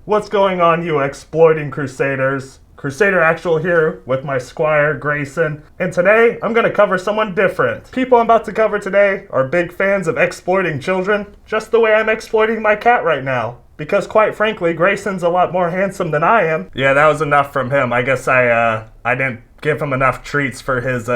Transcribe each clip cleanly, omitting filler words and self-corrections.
What's going on, you exploiting Crusaders? Crusader Actual here with my squire, Grayson, and today I'm going to cover someone different. People I'm about to cover today are big fans of exploiting children, just the way I'm exploiting my cat right now. Because quite frankly, Grayson's a lot more handsome than I am. Yeah, that was enough from him. I guess I didn't give him enough treats for his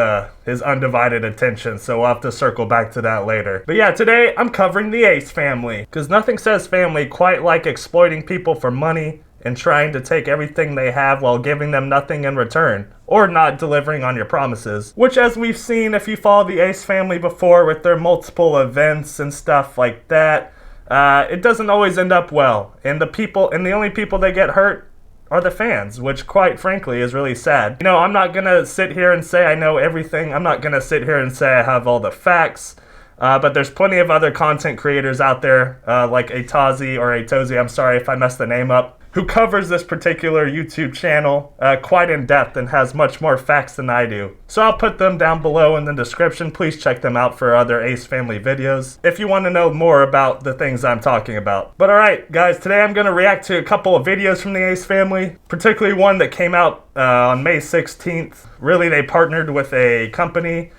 undivided attention, so we'll have to circle back to that later. But yeah, today I'm covering the Ace family, because nothing says family quite like exploiting people for money and trying to take everything they have while giving them nothing in return, or not delivering on your promises. Which, as we've seen if you follow the Ace family before with their multiple events and stuff like that, it doesn't always end up well. And the only people that get hurt are the fans, which quite frankly is really sad. You know, I'm not gonna sit here and say I know everything. I'm not gonna sit here and say I have all the facts. But there's plenty of other content creators out there, like Atozi, I'm sorry if I messed the name up, who covers this particular YouTube channel quite in depth and has much more facts than I do. So I'll put them down below in the description. Please check them out for other Ace family videos if you want to know more about the things I'm talking about. But alright guys, today I'm going to react to a couple of videos from the Ace family, particularly one that came out on May 16th. Really, they partnered with a company.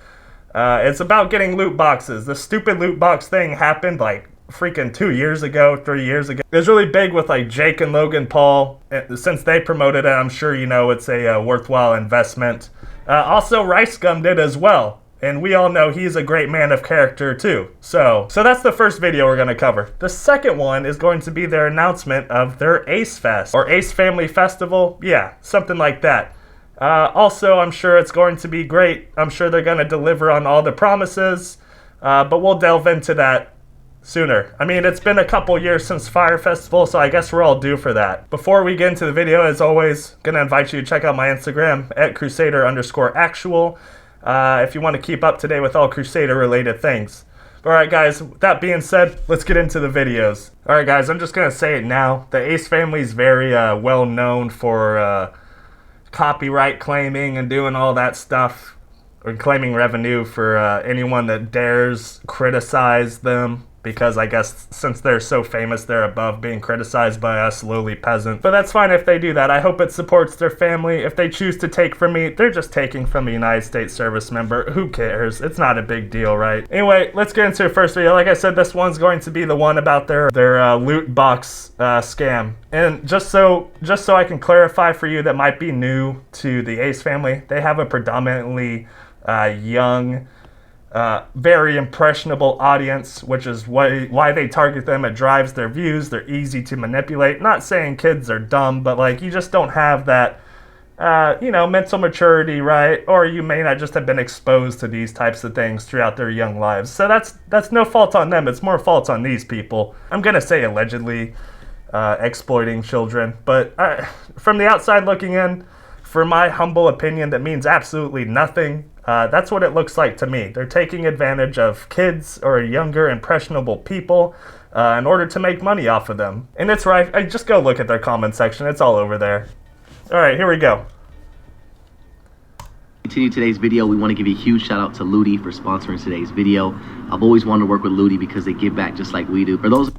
It's about getting loot boxes. The stupid loot box thing happened like freaking 2 years ago, 3 years ago. It was really big with like Jake and Logan Paul. Since they promoted it, I'm sure you know it's a worthwhile investment. Also, Rice Gum did as well. And we all know he's a great man of character too. So that's the first video we're going to cover. The second one is going to be their announcement of their Ace Fest, or Ace Family Festival. Yeah, something like that. Also, I'm sure it's going to be great. I'm sure they're going to deliver on all the promises. But we'll delve into that sooner. I mean, it's been a couple years since Fire Festival, so I guess we're all due for that. Before we get into the video, as always, gonna invite you to check out my Instagram at Crusader_actual if you want to keep up to date with all Crusader related things. Alright guys, with that being said, let's get into the videos. Alright guys, I'm just gonna say it now. The Ace family is very well known for copyright claiming and doing all that stuff, or claiming revenue for anyone that dares criticize them, because I guess since they're so famous, they're above being criticized by us lowly peasants. But that's fine if they do that. I hope it supports their family. If they choose to take from me, they're just taking from a United States service member. Who cares? It's not a big deal, right? Anyway, let's get into the first video. Like I said, this one's going to be the one about their loot box scam. And just so I can clarify for you that might be new to the Ace family, they have a predominantly young, very impressionable audience, which is why they target them. It drives their views. They're easy to manipulate. Not saying kids are dumb, but like you just don't have that mental maturity, right? Or you may not just have been exposed to these types of things throughout their young lives. So that's no fault on them. It's more fault on these people. I'm gonna say allegedly exploiting children, but from the outside looking in, for my humble opinion, that means absolutely nothing. That's what it looks like to me. They're taking advantage of kids or younger, impressionable people in order to make money off of them. And it's right. Just go look at their comment section. It's all over there. All right, here we go. Continue today's video. We want to give a huge shout out to Ludi for sponsoring today's video. I've always wanted to work with Ludi because they give back just like we do. For those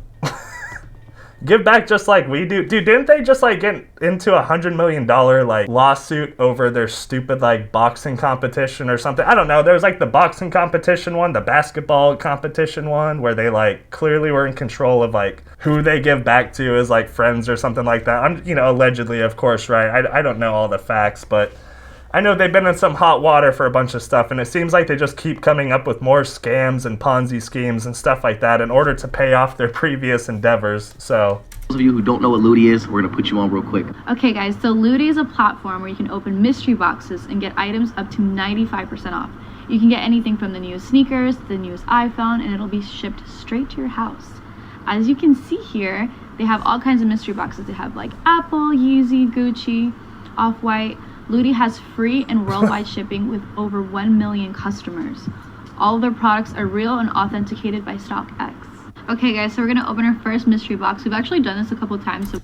Give back just like we do. Dude, didn't they just like get into $100 million like lawsuit over their stupid like boxing competition or something? I don't know. There was like the boxing competition one, the basketball competition one, where they like clearly were in control of like who they give back to as like friends or something like that. I'm, allegedly, of course, right? I don't know all the facts, but I know they've been in some hot water for a bunch of stuff, and it seems like they just keep coming up with more scams and Ponzi schemes and stuff like that in order to pay off their previous endeavors. So those of you who don't know what Ludi is, we're gonna put you on real quick. Okay guys, so Ludi is a platform where you can open mystery boxes and get items up to 95% off. You can get anything from the newest sneakers, the newest iPhone, and it'll be shipped straight to your house. As you can see here, they have all kinds of mystery boxes. They have like Apple, Yeezy, Gucci, Off-White. Ludi has free and worldwide shipping with over 1 million customers. All of their products are real and authenticated by StockX. Okay guys, so we're gonna open our first mystery box. We've actually done this a couple times.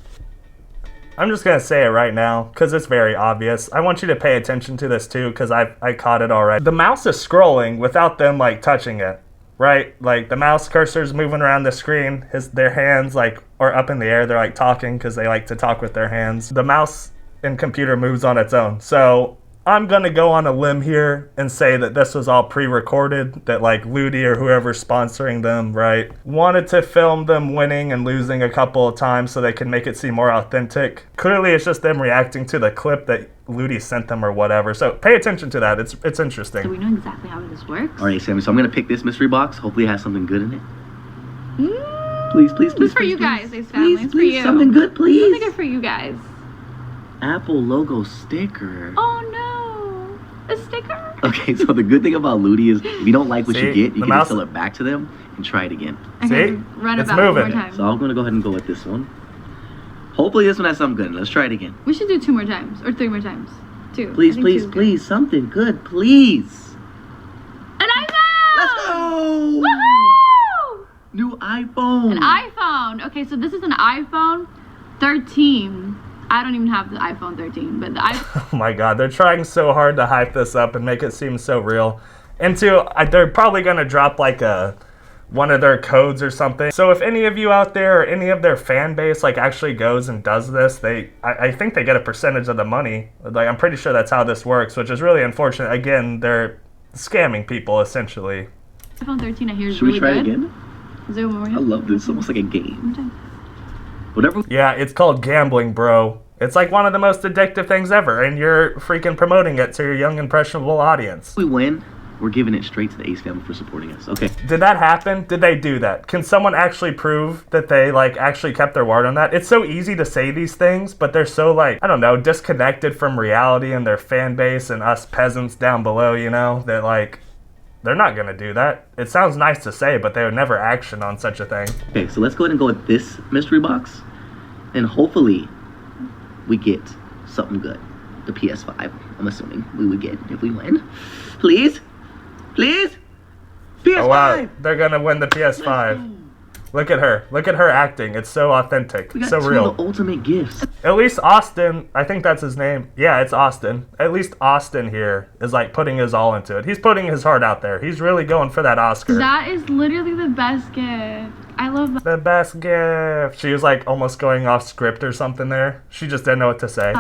I'm just gonna say it right now because it's very obvious. I want you to pay attention to this too because I caught it already. The mouse is scrolling without them like touching it. right? Like the mouse cursor's moving around the screen. Their hands like are up in the air. They're like talking because they like to talk with their hands. The mouse and computer moves on its own. So I'm gonna go on a limb here and say that this was all pre-recorded, that like Ludi or whoever's sponsoring them, right, wanted to film them winning and losing a couple of times so they can make it seem more authentic. Clearly it's just them reacting to the clip that Ludi sent them or whatever. So pay attention to that. It's interesting. So we know exactly how this works. All right, Sammy, so I'm gonna pick this mystery box. Hopefully it has something good in it. Please, please, please. This is for please, you please. guys, Ace Family. Please, It's for please, you. something good, please. Something good for you guys. Apple logo sticker. Oh no. A sticker? Okay, so the good thing about Ludi is if you don't like what See, you get, you the can mouse- just tell it back to them and try it again. Okay, See? run it It's back one moving. more time. So I'm gonna go ahead and go with this one. Hopefully this one has something good. Let's try it again. We should do 2 more times or 3 more times. 2. Please, I think please, 2 is good. please, something good, please. An iPhone! Let's go! Woohoo! New iPhone. An iPhone. Okay, so this is an iPhone 13. I don't even have the iPhone 13, but the iPhone. Oh my god, they're trying so hard to hype this up and make it seem so real. And two, they're probably gonna drop like one of their codes or something. So if any of you out there or any of their fan base like actually goes and does this, I think they get a percentage of the money. Like I'm pretty sure that's how this works, which is really unfortunate. Again, they're scamming people essentially. iPhone 13 I hear is Should really we try good. it again? Is there one more? I love this. It's almost like a game. Whatever Yeah, it's called gambling, bro. It's like one of the most addictive things ever, and you're freaking promoting it to your young, impressionable audience. we win, we're giving it straight to the Ace family for supporting us. Okay. Did that happen? Did they do that? Can someone actually prove that they like actually kept their word on that? It's so easy to say these things, but they're so like, I don't know, disconnected from reality and their fan base and us peasants down below, you know, that like, they're not gonna do that. It sounds nice to say, but they would never action on such a thing. Okay, so let's go ahead and go with this mystery box. And hopefully we get something good. The PS5, I'm assuming we would get if we win. Please? Please? PS5! Oh wow, they're gonna win the PS5. Look at her. Look at her acting. It's so authentic. We got So two real. of the ultimate gifts. At least Austin, I think that's his name. Yeah, it's Austin. At least Austin here is like putting his all into it. He's putting his heart out there. He's really going for that Oscar. That is literally the best gift. I love that. The best gift. She was like almost going off script or something there. She just didn't know what to say.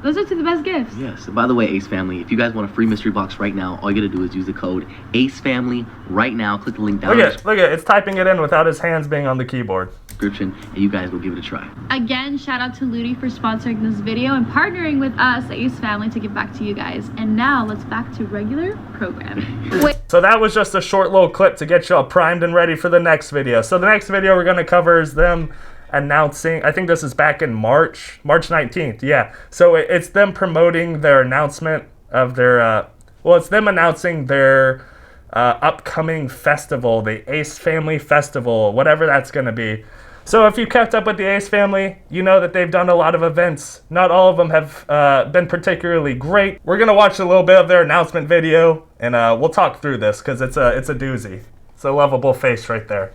Those are 2 of the best gifts. Yes, and by the way, Ace Family, if you guys want a free mystery box right now, all you gotta do is use the code Ace Family right now. Click the link down in the Look at it. It's typing it in without his hands being on the keyboard. description, and you guys will give it a try. Again, shout out to Ludi for sponsoring this video and partnering with us, Ace Family, to give back to you guys. And now let's back to regular programming. Wait. So that was just a short little clip to get y'all primed and ready for the next video. So the next video we're going to cover is them announcing, I think this is back in March 19th, yeah. So it's them promoting their announcement of their, it's them announcing their upcoming festival, the Ace Family Festival, whatever that's going to be. So if you kept up with the Ace Family, you know that they've done a lot of events. Not all of them have been particularly great. We're going to watch a little bit of their announcement video, and we'll talk through this, because it's a doozy. It's a lovable face right there.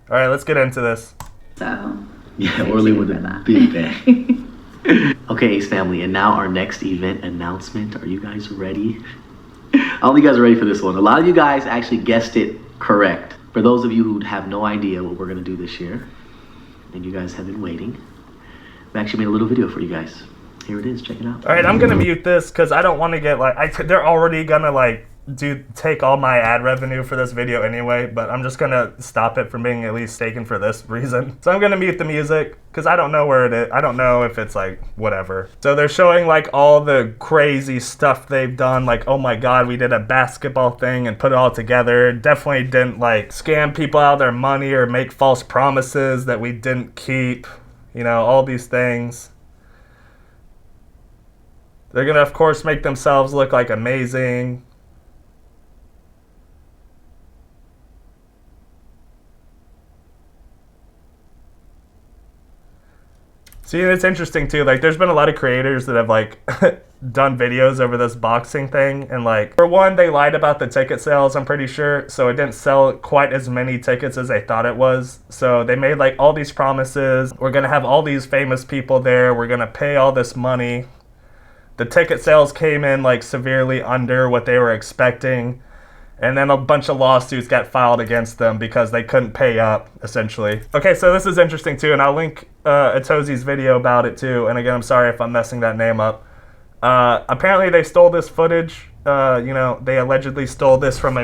All right, let's get into this. So, Yeah, Orly with a big bang. Okay, Ace Family, and now our next event announcement. Are you guys ready? I don't think you guys are ready for this one. A lot of you guys actually guessed it correct. For those of you who have no idea what we're going to do this year, and you guys have been waiting, we actually made a little video for you guys. Here it is. Check it out. All right, I'm going to mute this because I don't want to get, they're already going to, take all my ad revenue for this video anyway, but I'm just going to stop it from being at least taken for this reason. So I'm going to mute the music because I don't know where it is. I don't know if it's, whatever. So they're showing, all the crazy stuff they've done. Oh my God, we did a basketball thing and put it all together. Definitely didn't, scam people out of their money or make false promises that we didn't keep. You know, all these things. They're going to, of course, make themselves look amazing. See, it's interesting too, there's been a lot of creators that have, done videos over this boxing thing, and, for one, they lied about the ticket sales, I'm pretty sure, so it didn't sell quite as many tickets as they thought it was, so they made, all these promises, we're gonna have all these famous people there, we're gonna pay all this money. The ticket sales came in, severely under what they were expecting, And then a bunch of lawsuits got filed against them because they couldn't pay up, essentially. Okay, so this is interesting too, and I'll link Atozi's video about it too. And again, I'm sorry if I'm messing that name up. Apparently they stole this footage. They allegedly stole this from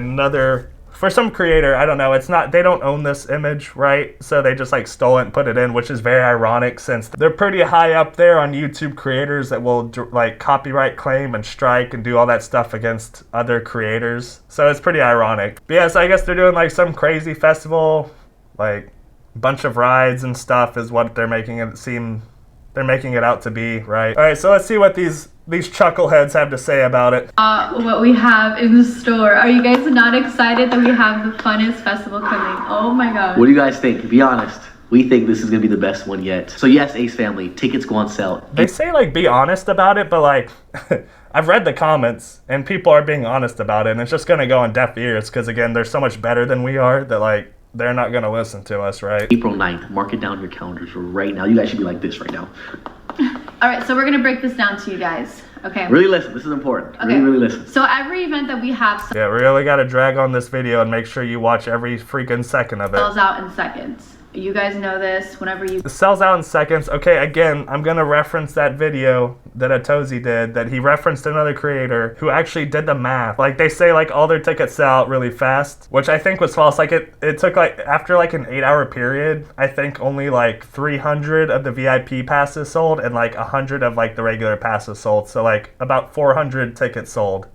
for some creator. I don't know. They don't own this image, right? So they just like stole it and put it in, which is very ironic since they're pretty high up there on YouTube creators that will like copyright claim and strike and do all that stuff against other creators. So it's pretty ironic. But yeah, so I guess they're doing like some crazy festival, like bunch of rides and stuff is what they're making it out to be, right? All right, so let's see what these chuckleheads have to say about it. What we have in the store. Are you guys not excited that we have the funnest festival coming? Oh my god. What do you guys think? Be honest. We think this is going to be the best one yet. So yes, Ace Family, tickets go on sale. They say like be honest about it, but like I've read the comments and people are being honest about it, and it's just going to go on deaf ears because again, they're so much better than we are that like they're not going to listen to us, right? April 9th. Mark it down your calendars right now. You guys should be like this right now. All right, so we're going to break this down to you guys. Okay. Really listen. This is important. Okay. Really listen. So every event that we have Yeah, we really got to drag on this video and make sure you watch every freaking second of it. sells out in seconds. You guys know this. Whenever you It sells out in seconds. Okay, again, I'm going to reference that video that Atozi did, that he referenced another creator who actually did the math. Like, they say, like, all their tickets sell out really fast, which I think was false. Like, it took, like, after, like, an 8-hour period, I think only, like, 300 of the VIP passes sold and, like, 100 of, like, the regular passes sold. So, like, about 400 tickets sold.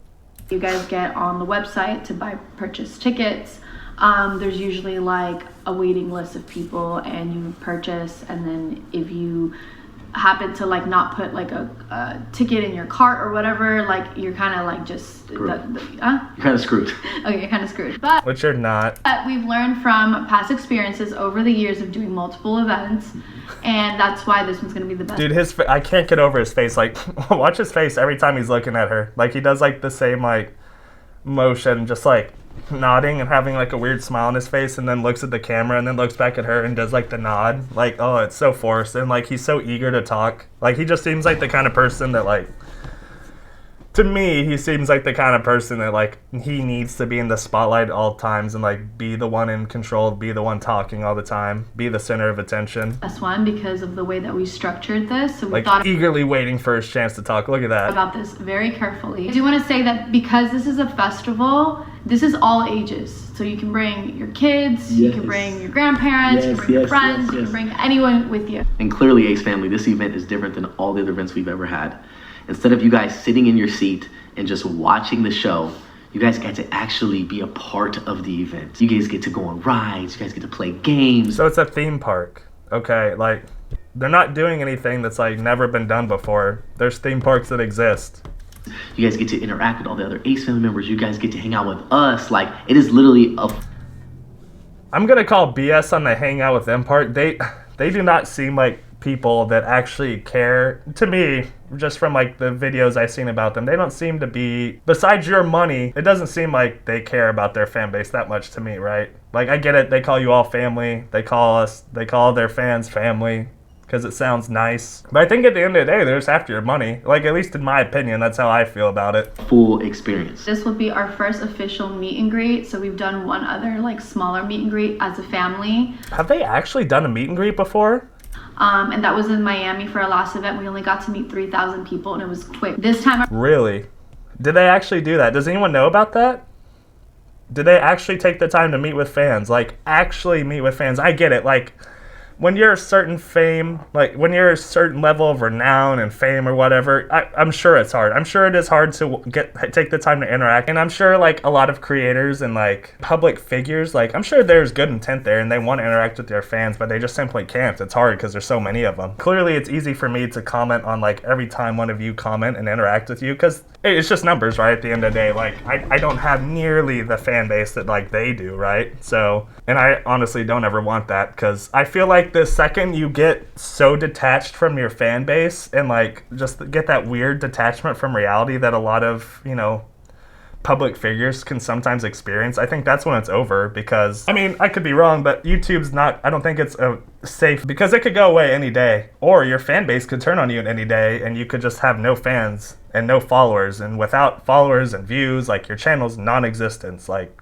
you guys get on the website to purchase tickets, there's usually like a waiting list of people, and you purchase, and then if you happen to like not put like a ticket in your cart or whatever, like you're kind of like just You're kind of screwed. Okay, you're kind of screwed. But Which you're not. we've learned from past experiences over the years of doing multiple events, and that's why this one's gonna be the best. Dude, I can't get over his face. Like, watch his face every time he's looking at her. Like, he does like the same like motion, just like nodding and having like a weird smile on his face, and then looks at the camera and then looks back at her and does like the nod. Like, oh, it's so forced, and like he's so eager to talk. Like, he just seems like the kind of person that like, to me, he seems like the kind of person that like he needs to be in the spotlight at all times and like be the one in control, be the one talking all the time, be the center of attention. Best one because of the way that we structured this. So we Like, thought eagerly waiting for his chance to talk. Look at that. about this very carefully. I do want to say that because this is a festival, this is all ages. So you can bring your kids, you can bring your grandparents, you can bring your friends, you can bring anyone with you. And clearly, Ace Family, this event is different than all the other events we've ever had. Instead of you guys sitting in your seat and just watching the show, you guys get to actually be a part of the event. You guys get to go on rides, you guys get to play games. So it's a theme park. Okay, like, they're not doing anything that's like never been done before. There's theme parks that exist. You guys get to interact with all the other Ace Family members. You guys get to hang out with us. Like, it is literally a... I'm gonna call BS on the hang out with them part. They do not seem like people that actually care. To me, just from like the videos I've seen about them, they don't seem to be, besides your money, it doesn't seem like they care about their fan base that much to me, right? Like, I get it, they call you all family, they call their fans family because it sounds nice, but I think at the end of the day, they're just after your money. Like, at least in my opinion, that's how I feel about it. full experience. This will be our first official meet and greet. So we've done one other like smaller meet and greet as a family. Have they actually done a meet and greet before? And that was in Miami for our last event. We only got to meet 3,000 people, and it was quick. This time, Really? Did they actually do that? Does anyone know about that? Did they actually take the time to meet with fans? Like, actually meet with fans? I get it. Like, when you're a certain fame, like when you're a certain level of renown and fame or whatever, I'm sure it's hard. I'm sure it is hard to take the time to interact. And I'm sure like a lot of creators and like public figures, like I'm sure there's good intent there and they want to interact with their fans, but they just simply can't. It's hard because there's so many of them. Clearly it's easy for me to comment on like every time one of you comment and interact with you because it's just numbers, right? At the end of the day, like I don't have nearly the fan base that like they do, right? So, and I honestly don't ever want that because I feel like the second you get so detached from your fan base and like just get that weird detachment from reality that a lot of, public figures can sometimes experience, I think that's when it's over, because, I mean, I could be wrong, but YouTube's not, I don't think it's safe, because it could go away any day, or your fan base could turn on you any day, and you could just have no fans and no followers, and without followers and views, like, your channel's non-existence, like,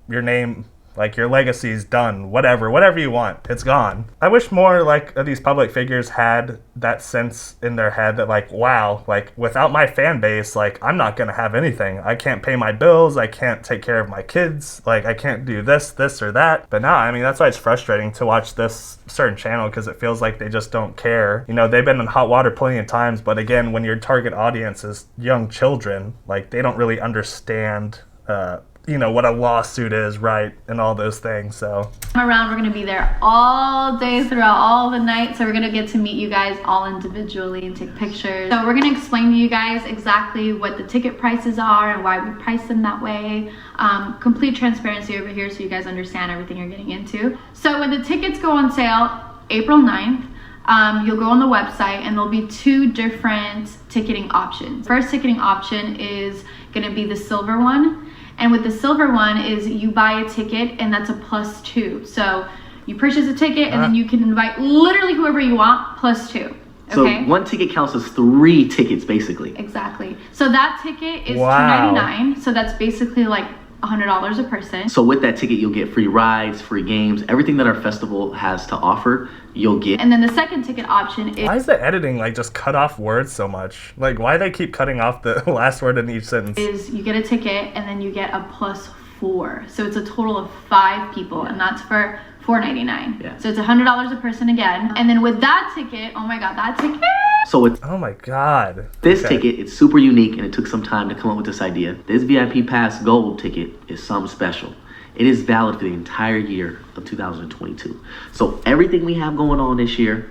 your name, like, your legacy's done, whatever you want, it's gone. I wish more, like, of these public figures had that sense in their head that, like, wow, like, without my fan base, like, I'm not gonna have anything. I can't pay my bills, I can't take care of my kids, like, I can't do this or that. But nah, I mean, that's why it's frustrating to watch this certain channel, because it feels like they just don't care. You know, they've been in hot water plenty of times, but again, when your target audience is young children, like, they don't really understand, you know, what a lawsuit is, right, and all those things. So around, we're gonna be there all day throughout all the night, so we're gonna get to meet you guys all individually and take pictures. So we're gonna explain to you guys exactly what the ticket prices are and why we price them that way. Complete transparency over here so you guys understand everything you're getting into. So when the tickets go on sale April 9th, you'll go on the website and there'll be 2 different ticketing options. First ticketing option is gonna be the silver one. And with the silver one is you buy a ticket and that's a +2. So you purchase a ticket and then you can invite literally whoever you want +2. Okay? So one ticket counts as 3 tickets basically. Exactly. So that ticket is Wow. $299. So that's basically like $100 a person. So with that ticket, you'll get free rides, free games, everything that our festival has to offer, you'll get. And then the second ticket option is why is the editing, like, just cut off words so much? Like, why they keep cutting off the last word in each sentence? you get a ticket and then you get a +4. So it's a total of 5 people, and that's for $499. Yeah. So it's $100 a person again. And then with that ticket, oh my god, that ticket. So with Oh my god. this Okay. ticket, it's super unique and it took some time to come up with this idea. This VIP Pass Gold ticket is something special. It is valid for the entire year of 2022. So everything we have going on this year,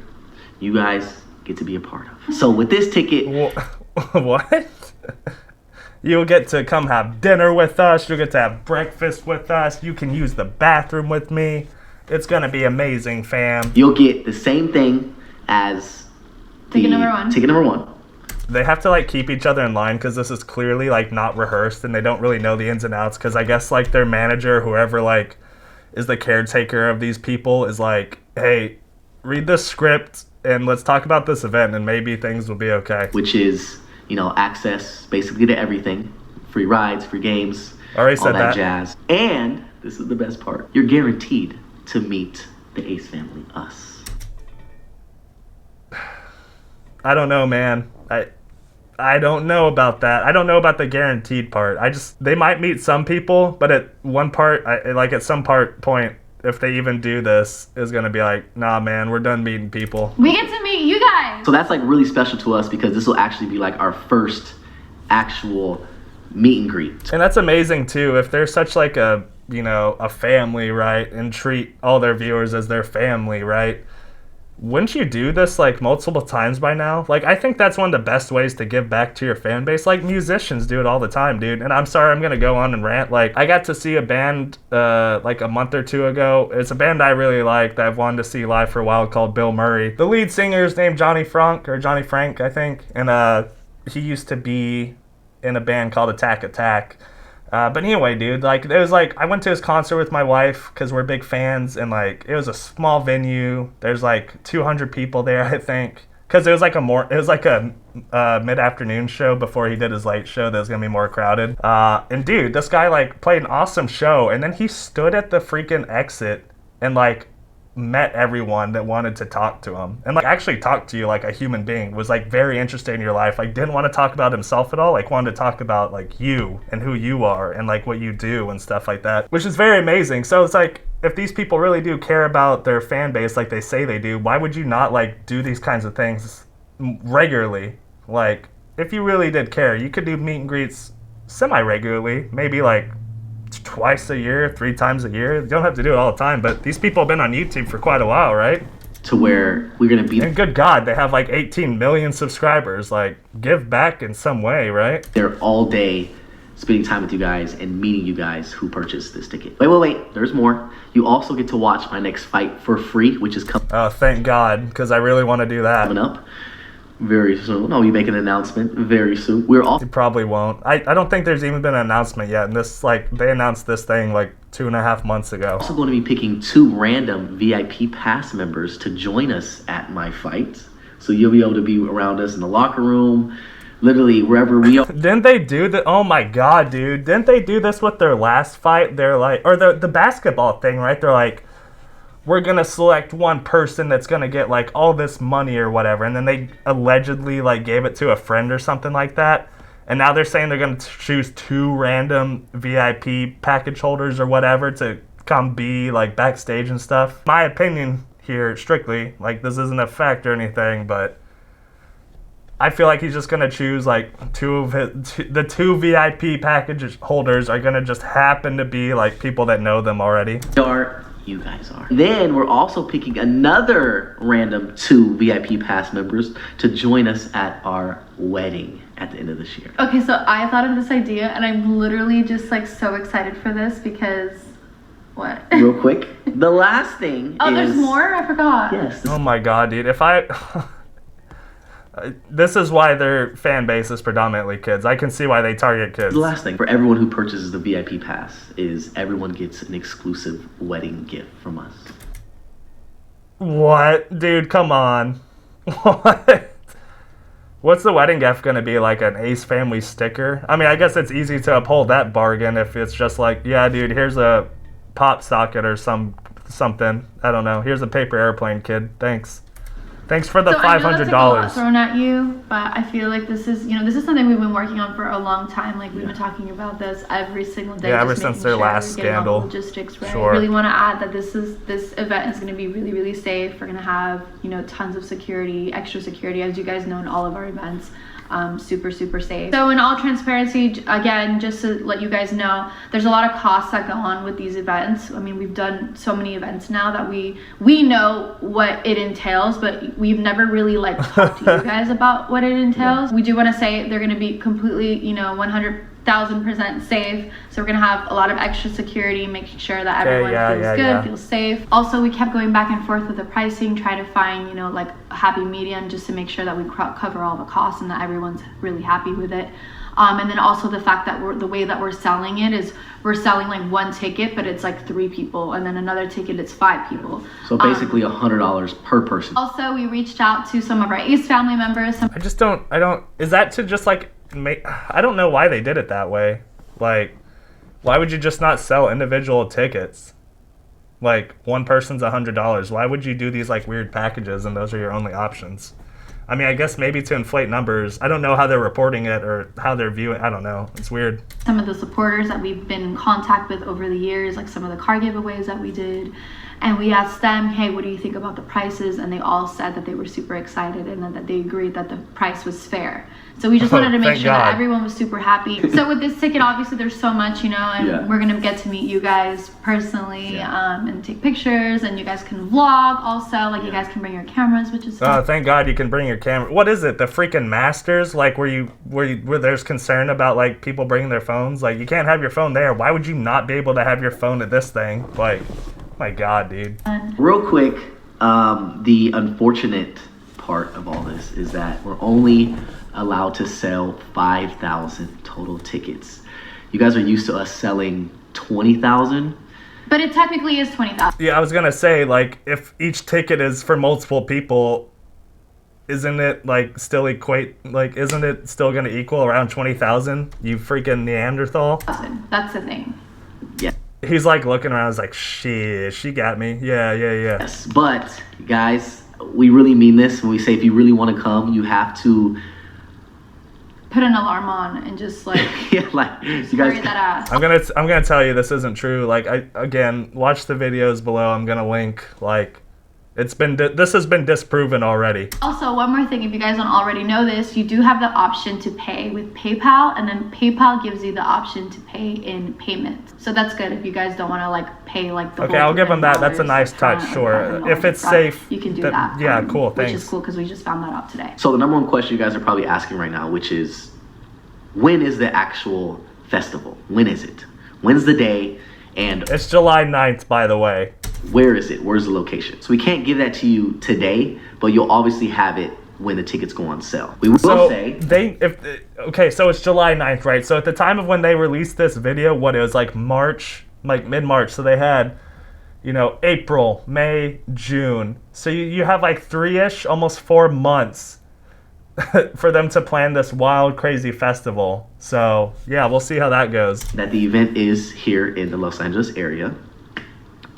you guys get to be a part of. So with this ticket, What? You'll get to come have dinner with us. You'll get to have breakfast with us. You can use the bathroom with me. It's gonna be amazing, fam. you'll get the same thing as Ticket number 1. Ticket number 1. They have to, like, keep each other in line because this is clearly, like, not rehearsed and they don't really know the ins and outs, because I guess, like, their manager, whoever, like, is the caretaker of these people, is like, hey, read this script and let's talk about this event and maybe things will be okay. Which is, you know, access basically to everything. Free rides, free games, Already all said that that. jazz. And this is the best part. You're guaranteed to meet the Ace family, us. I don't know, man. I don't know about that. I don't know about the guaranteed part. They might meet some people, but at one part, at some point, if they even do this, is gonna be like, nah, man, we're done meeting people. We get to meet you guys. So that's like really special to us because this will actually be like our first actual meet and greet. And that's amazing too. If they're such like a family, right, and treat all their viewers as their family, right? Wouldn't you do this like multiple times by now? Like, I think that's one of the best ways to give back to your fan base. Like, musicians do it all the time, dude. And I'm sorry, I'm gonna go on and rant. Like, I got to see a band like a month or 2 ago. It's a band I really like that I've wanted to see live for a while called Bill Murray. The lead singer is named Johnny Frank, I think. And he used to be in a band called Attack Attack. But anyway, dude, like, it was like, I went to his concert with my wife because we're big fans, and like, it was a small venue. There's like 200 people there, I think, because it was like a mid-afternoon show before he did his late show that was gonna be more crowded. And dude, this guy like played an awesome show, and then he stood at the freaking exit and like met everyone that wanted to talk to him and like actually talk to you like a human being, was like very interested in your life, like didn't want to talk about himself at all, like wanted to talk about like you and who you are and like what you do and stuff like that, which is very amazing. So it's like, if these people really do care about their fan base like they say they do, why would you not like do these kinds of things regularly? Like, if you really did care, you could do meet and greets semi-regularly, maybe like twice a year, 3 times a year. You don't have to do it all the time, but these people have been on YouTube for quite a while, right? To where we're gonna be And good God, they have like 18 million subscribers. Like, give back in some way, right? there all day spending time with you guys and meeting you guys who purchased this ticket. Wait, there's more. You also get to watch my next fight for free, which is Oh, thank God, because I really want to do that. coming up. Very soon. I'll be making an announcement very soon. We're all You probably won't. I don't think there's even been an announcement yet. And this, like, they announced this thing like 2.5 months ago. also going to be picking 2 random VIP pass members to join us at my fight. So you'll be able to be around us in the locker room, literally wherever we are. Didn't they do that? Oh my god, dude. Didn't they do this with their last fight? They're like, or the basketball thing, right? They're like, we're going to select one person that's going to get like all this money or whatever. And then they allegedly like gave it to a friend or something like that. And now they're saying they're going to choose 2 random VIP package holders or whatever to come be like backstage and stuff. My opinion here, strictly, like this isn't a fact or anything, but I feel like he's just going to choose like the 2 VIP package holders are going to just happen to be like people that know them already. You guys are. Then we're also picking another random 2 VIP pass members to join us at our wedding at the end of this year. Okay, so I thought of this idea, and I'm literally just like so excited for this because what? Real quick, the last thing is... there's more? I forgot. Yes. Oh my god, dude. If I... This is why their fan base is predominantly kids. I can see why they target kids. The last thing for everyone who purchases the VIP pass is everyone gets an exclusive wedding gift from us. What? Dude, come on. What? What's the wedding gift going to be? Like an Ace Family sticker? I mean, I guess it's easy to uphold that bargain if it's just like, yeah, dude, here's a pop socket or something. I don't know. Here's a paper airplane, kid. Thanks. Thanks for the $500. I know that's like a lot thrown at you, but I feel like this is something we've been working on for a long time. Like we've been talking about this every single day. Yeah, ever since their last scandal. Logistics right. Sure. I really want to add that this event is going to be really, really safe. We're going to have tons of security, extra security, as you guys know in all of our events. Super, super safe. So in all transparency, again, just to let you guys know, there's a lot of costs that go on with these events. I mean, we've done so many events now that we know what it entails, but we've never really like talked to you guys about what it entails. We do want to say they're going to be completely, 100,000% safe. So we're gonna have a lot of extra security, making sure that everyone feels good, feels safe. Also, we kept going back and forth with the pricing, try to find, like a happy medium just to make sure that we cover all the costs and that everyone's really happy with it. And then also the fact that the way that we're selling it is we're selling like one ticket, but it's like 3 people, and then another ticket, it's 5 people. So basically $100 per person. Also, we reached out to some of our Ace family members. Is that to just like I don't know why they did it that way. Like, why would you just not sell individual tickets? Like, one person's $100. Why would you do these like weird packages and those are your only options? I mean, I guess maybe to inflate numbers. I don't know how they're reporting it or how they're viewing. I don't know. It's weird. Some of the supporters that we've been in contact with over the years, like some of the car giveaways that we did, and we asked them, hey, what do you think about the prices? And they all said that they were super excited and that they agreed that the price was fair. So we just wanted to make sure that everyone was super happy. So with this ticket, obviously there's so much, and we're gonna get to meet you guys personally and take pictures, and you guys can vlog also. Like you guys can bring your cameras, which is fun. Thank God you can bring your camera. What is it? The freaking Masters? Like where there's concern about like people bringing their phones? Like you can't have your phone there. Why would you not be able to have your phone at this thing? Like, my God, dude. Real quick, the unfortunate part of all this is that we're only allowed to sell 5,000 total tickets. You guys are used to us selling 20,000. But it technically is 20,000. Yeah, I was gonna say, like, if each ticket is for multiple people, isn't it like still isn't it still gonna equal around 20,000? You freaking Neanderthal. That's the thing. Yeah. He's like looking around, he's like, shit, she got me. Yeah. Yes, but guys, we really mean this when we say if you really want to come, you have to put an alarm on and just like you guys that ass. I'm gonna tell you this isn't true. Like watch the videos below. I'm gonna link. Like this has been disproven already. Also, one more thing, if you guys don't already know this, you do have the option to pay with PayPal, and then PayPal gives you the option to pay in payments. So that's good if you guys don't want to like pay like the Okay, I'll give them that. That's a nice touch, sure. If it's safe, you can do that. Yeah, cool, thanks. Which is cool because we just found that out today. So the number one question you guys are probably asking right now, which is, when is the actual festival? When is it? When's the day? And it's July 9th, by the way. Where is it? Where's the location? So we can't give that to you today, but you'll obviously have it when the tickets go on sale. We will So say okay, so it's July 9th, right? So at the time of when they released this video, it was like March, like mid-March. So they had, April, May, June. So you have like 3-ish, almost 4 months for them to plan this wild, crazy festival. So yeah, we'll see how that goes. that the event is here in the Los Angeles area.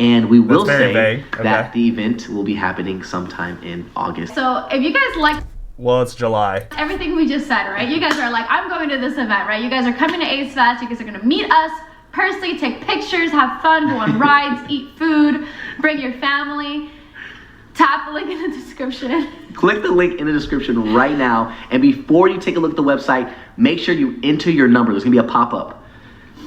And we will That's very say vague. Okay. that the event will be happening sometime in August. So if you guys like Well, it's July. everything we just said, right? You guys are like, I'm going to this event, right? You guys are coming to Ace Fest. You guys are going to meet us personally, take pictures, have fun, go on rides, eat food, bring your family. Tap the link in the description. Click the link in the description right now. And before you take a look at the website, make sure you enter your number. There's going to be a pop-up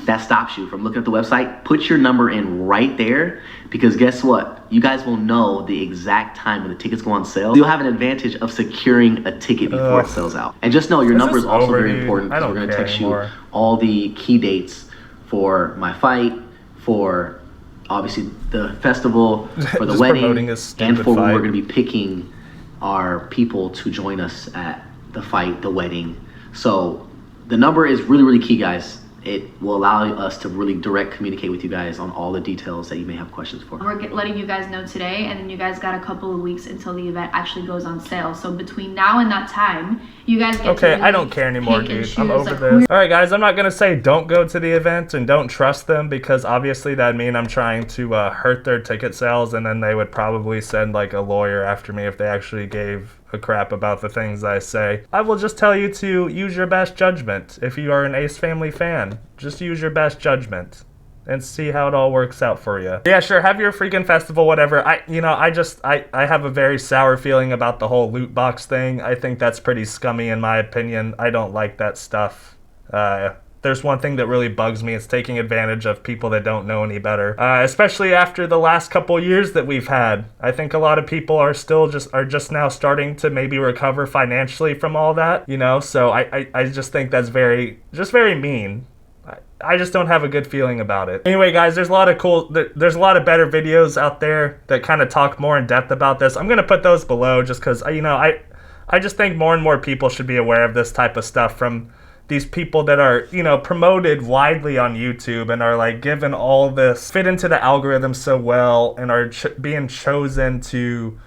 that stops you from looking at the website. Put your number in right there, because guess what? You guys will know the exact time when the tickets go on sale. You'll have an advantage of securing a ticket before it sells out. And just know your number is also very important, because we're going to text you all the key dates for my fight, for obviously the festival, for the Just wedding, promoting his and stupid for when fight. we're going to be picking our people to join us at the fight, the wedding. So the number is really, really key, guys. It will allow us to really direct communicate with you guys on all the details that you may have questions for. We're letting you guys know today, and then you guys got a couple of weeks until the event actually goes on sale. So between now and that time, you guys get to Okay, really I don't care anymore, pick and dude. I'm choose, over like, this. All right, guys, I'm not going to say don't go to the event and don't trust them, because obviously that'd mean I'm trying to hurt their ticket sales, and then they would probably send like a lawyer after me if they actually gave a crap about the things I say. I will just tell you to use your best judgment. If you are an Ace Family fan, just use your best judgment and see how it all works out for you. Yeah, sure, have your freaking festival, whatever. I have a very sour feeling about the whole loot box thing. I think that's pretty scummy in my opinion. I don't like that stuff. There's one thing that really bugs me. It's taking advantage of people that don't know any better, especially after the last couple years that we've had. I think a lot of people are just now starting to maybe recover financially from all that, so I just think that's very mean. I just don't have a good feeling about it. Anyway, guys, there's a lot of better videos out there that kind of talk more in depth about this. I'm gonna put those below just because I just think more and more people should be aware of this type of stuff from these people that are, promoted widely on YouTube and are like given all this, fit into the algorithm so well, and are being chosen to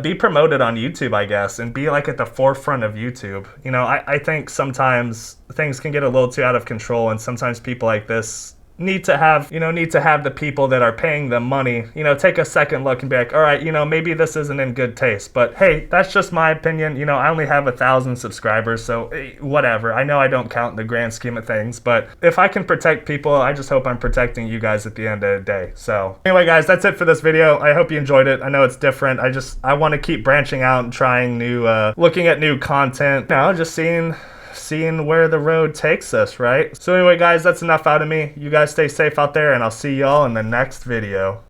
be promoted on YouTube, I guess, and be like at the forefront of YouTube. I think sometimes things can get a little too out of control, and sometimes people like this need to have the people that are paying them money, take a second look and be like, all right, maybe this isn't in good taste, but hey, that's just my opinion. I only have 1,000 subscribers, so whatever. I know I don't count in the grand scheme of things, but if I can protect people, I just hope I'm protecting you guys at the end of the day. So anyway, guys, that's it for this video. I hope you enjoyed it. I know it's different. I want to keep branching out and trying looking at new content, just seeing where the road takes us, right? So anyway, guys, that's enough out of me. You guys stay safe out there, and I'll see y'all in the next video.